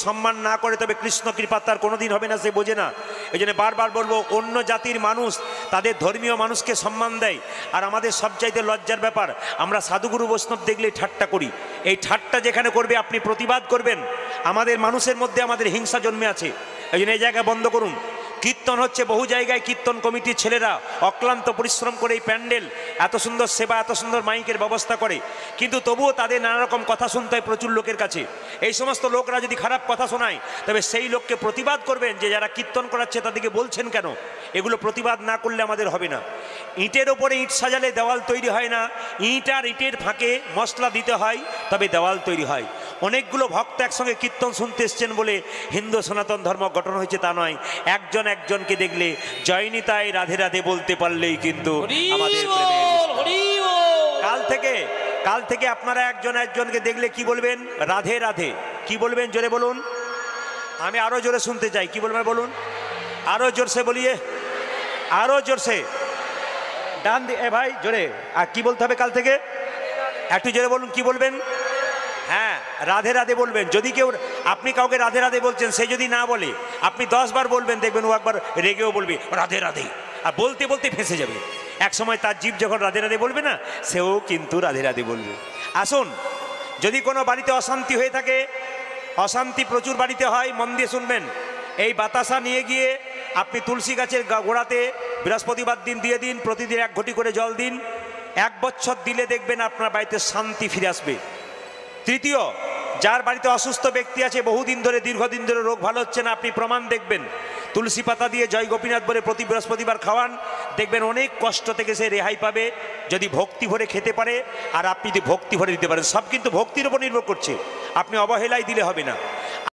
সম্মান না করে তবে কৃষ্ণ কৃপা তার কোনোদিন হবে না, সে বোঝে না। এই জন্য বারবার বলবো, অন্য জাতির মানুষ তাদের ধর্মীয় মানুষকে সম্মান দেয়, আর আমাদের সবচাইতে লজ্জার ব্যাপার, আমরা সাধুগুরু বৈষ্ণব দেখলেই ঠাট্টা করি। এই ঠাট্টা যেখানে করবে আপনি প্রতিবাদ করবেন। আমাদের মানুষের মধ্যে আমাদের হিংসা জন্মে আছে, এই জন্য এই জায়গা বন্ধ করুন। কীর্তন হচ্ছে বহু জায়গায়, কীর্তন কমিটির ছেলেরা অক্লান্ত পরিশ্রম করে এই প্যান্ডেল এত সুন্দর সেবা, এত সুন্দর মাইকের ব্যবস্থা করে, কিন্তু তবুও তাদের নানা রকম কথা শুনতে হয় প্রচুর লোকের কাছে। এই সমস্ত লোকরা যদি খারাপ কথা শোনায় তবে সেই লোককে প্রতিবাদ করবেন যে যারা কীর্তন করাচ্ছে তাদেরকে বলছেন কেন। এগুলো প্রতিবাদ না করলে আমাদের হবে না। ইটের ওপরে ইট সাজালে দেওয়াল তৈরি হয় না, ইট আর ইটের ফাঁকে মশলা দিতে হয় তবে দেওয়াল তৈরি হয়। অনেকগুলো ভক্ত একসঙ্গে কীর্তন শুনতে এসছেন বলে হিন্দু সনাতন ধর্ম গঠন হয়েছে তা নয়। একজন একজনকে দেখলে জয় নিতাই রাধে রাধে বলতে পারলেই কিন্তু আমাদের কাল থেকে আপনারা একজন একজনকে দেখলে কি বলবেন? রাধে রাধে। কি বলবেন জোরে বলুন, আমি আরো জোরে শুনতে চাই। কি বলবেন বলুন, আরো জোরসে বলিয়ে, আরো জোরসে। ডান এ ভাই জোরে। আর কি বলতে হবে কাল থেকে? একটু জোরে বলুন, কি বলবেন? হ্যাঁ, রাধে রাধে বলবেন। যদি কেউ, আপনি কাউকে রাধে রাধে বলছেন, সে যদি না বলে আপনি 10 বার বলবেন, দেখবেন ও একবার রেগেও বলবে রাধে রাধে, আর বলতে বলতে ফেঁসে যাবে। এক সময় তার জীব যখন রাধে রাধে বলবে না, সেও কিন্তু রাধে রাধে বলবে। আসুন, যদি কোনো বাড়িতে অশান্তি হয়ে থাকে, অশান্তি প্রচুর বাড়িতে হয়, মন দিয়ে শুনবেন। এই বাতাসা নিয়ে গিয়ে আপনি তুলসী গাছের গোড়াতে বৃহস্পতিবার দিন দিয়ে দিন, প্রতিদিন 1 ঘটি করে জল দিন। 1 বছর দিলে দেখবেন আপনার বাড়িতে শান্তি ফিরে আসবে। তৃতীয়, যার বাড়িতে অসুস্থ ব্যক্তি আছে, বহুদিন ধরে দীর্ঘদিন ধরে রোগ ভালো হচ্ছে না, আপনি প্রমাণ দেখবেন। তুলসী পাতা দিয়ে জয় গোপীনাথ বলে প্রতি বৃহস্পতিবার খাওয়ান, দেখবেন অনেক কষ্ট থেকে সে রেহাই পাবে যদি ভক্তি ভরে খেতে পারে। আর আপনি যদি ভক্তি ভরে দিতে পারেন, সব কিন্তু ভক্তির উপর নির্ভর করছে, আপনি অবহেলায় দিলে হবে না।